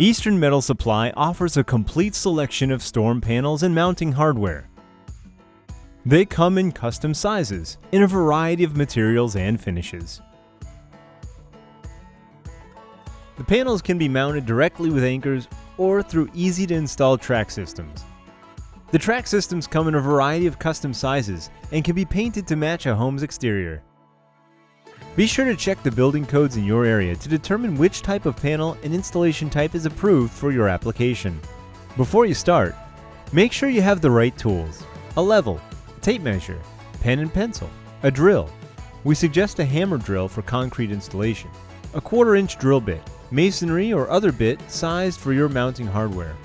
Eastern Metal Supply offers a complete selection of storm panels and mounting hardware. They come in custom sizes, in a variety of materials and finishes. The panels can be mounted directly with anchors or through easy-to-install track systems. The track systems come in a variety of custom sizes and can be painted to match a home's exterior. Be sure to check the building codes in your area to determine which type of panel and installation type is approved for your application. Before you start, make sure you have the right tools: a level, tape measure, pen and pencil, a drill. We suggest a hammer drill for concrete installation, a 1/4-inch drill bit, masonry or other bit sized for your mounting hardware,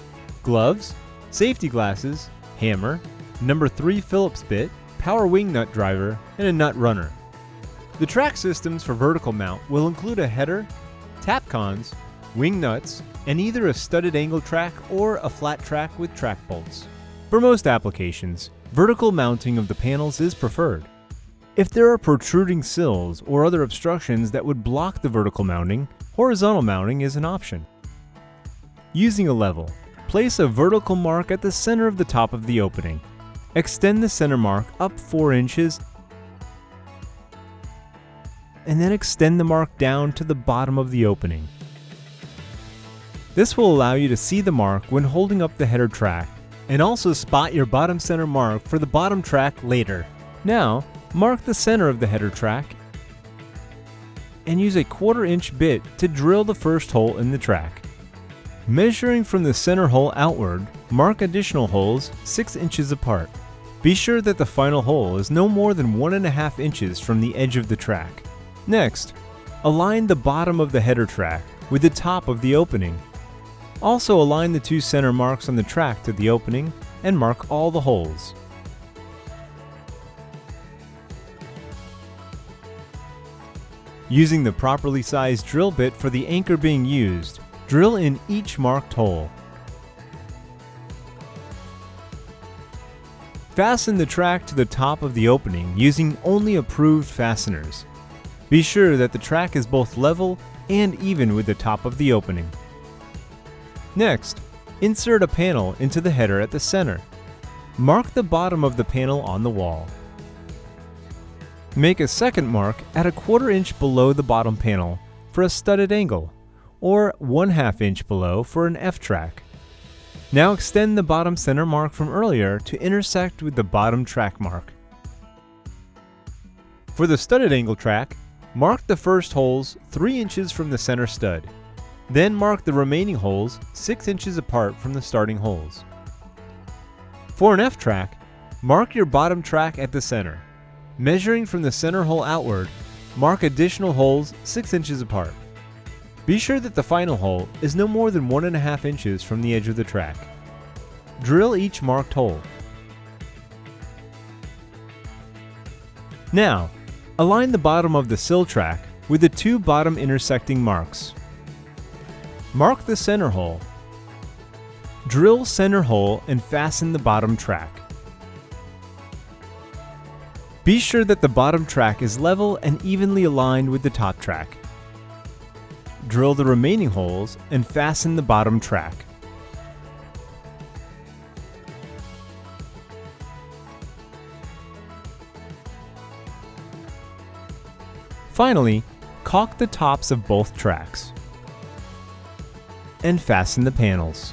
gloves, safety glasses, hammer, number 3 Phillips bit, power wing nut driver, and a nut runner. The track systems for vertical mount will include a header, tap cons, wing nuts, and either a studded angle track or a flat track with track bolts. For most applications, vertical mounting of the panels is preferred. If there are protruding sills or other obstructions that would block the vertical mounting, horizontal mounting is an option. Using a level, place a vertical mark at the center of the top of the opening. Extend the center mark up 4 inches and then extend the mark down to the bottom of the opening. This will allow you to see the mark when holding up the header track and also spot your bottom center mark for the bottom track later. Now, mark the center of the header track and use a 1/4-inch bit to drill the first hole in the track. Measuring from the center hole outward, mark additional holes 6 inches apart. Be sure that the final hole is no more than 1.5 inches from the edge of the track. Next, align the bottom of the header track with the top of the opening. Also align the 2 center marks on the track to the opening and mark all the holes. Using the properly sized drill bit for the anchor being used, drill in each marked hole. Fasten the track to the top of the opening using only approved fasteners. Be sure that the track is both level and even with the top of the opening. Next, insert a panel into the header at the center. Mark the bottom of the panel on the wall. Make a second mark at a 1/4-inch below the bottom panel for a studded angle, or 1/2 inch below for an F-track. Now extend the bottom center mark from earlier to intersect with the bottom track mark. For the studded angle track, mark the first holes 3 inches from the center stud. Then mark the remaining holes 6 inches apart from the starting holes. For an F-track, mark your bottom track at the center. Measuring from the center hole outward, mark additional holes 6 inches apart. Be sure that the final hole is no more than 1.5 inches from the edge of the track. Drill each marked hole. Now, align the bottom of the sill track with the 2 bottom intersecting marks. Mark the center hole. Drill center hole and fasten the bottom track. Be sure that the bottom track is level and evenly aligned with the top track. Drill the remaining holes and fasten the bottom track. Finally, caulk the tops of both tracks and fasten the panels.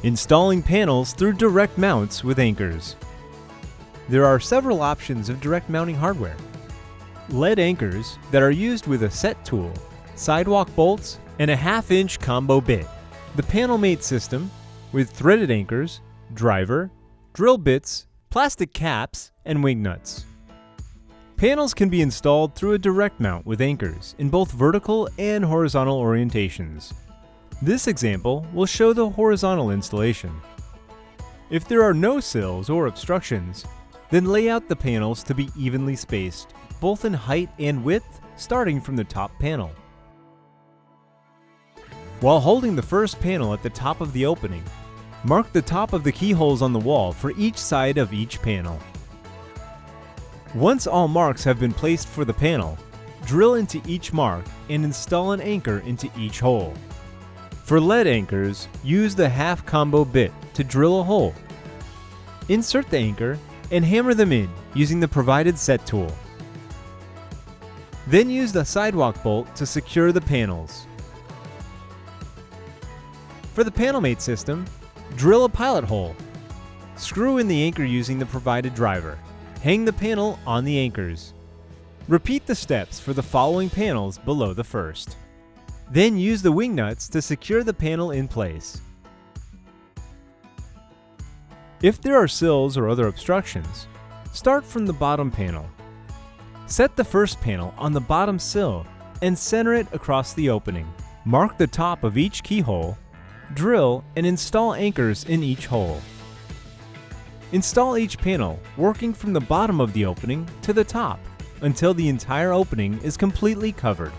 Installing panels through direct mounts with anchors. There are several options of direct mounting hardware. Lead anchors that are used with a set tool, sidewalk bolts, and a 1/2 inch combo bit. The panel mate system with threaded anchors, driver, drill bits, plastic caps, and wing nuts. Panels can be installed through a direct mount with anchors in both vertical and horizontal orientations. This example will show the horizontal installation. If there are no sills or obstructions, then lay out the panels to be evenly spaced, both in height and width, starting from the top panel. While holding the first panel at the top of the opening, mark the top of the keyholes on the wall for each side of each panel. Once all marks have been placed for the panel, drill into each mark and install an anchor into each hole. For lead anchors, use the half combo bit to drill a hole. Insert the anchor and hammer them in using the provided set tool. Then use the sidewalk bolt to secure the panels. For the panel mate system, drill a pilot hole. Screw in the anchor using the provided driver. Hang the panel on the anchors. Repeat the steps for the following panels below the first. Then use the wing nuts to secure the panel in place. If there are sills or other obstructions, start from the bottom panel. Set the first panel on the bottom sill and center it across the opening. Mark the top of each keyhole, drill and install anchors in each hole. Install each panel working from the bottom of the opening to the top until the entire opening is completely covered.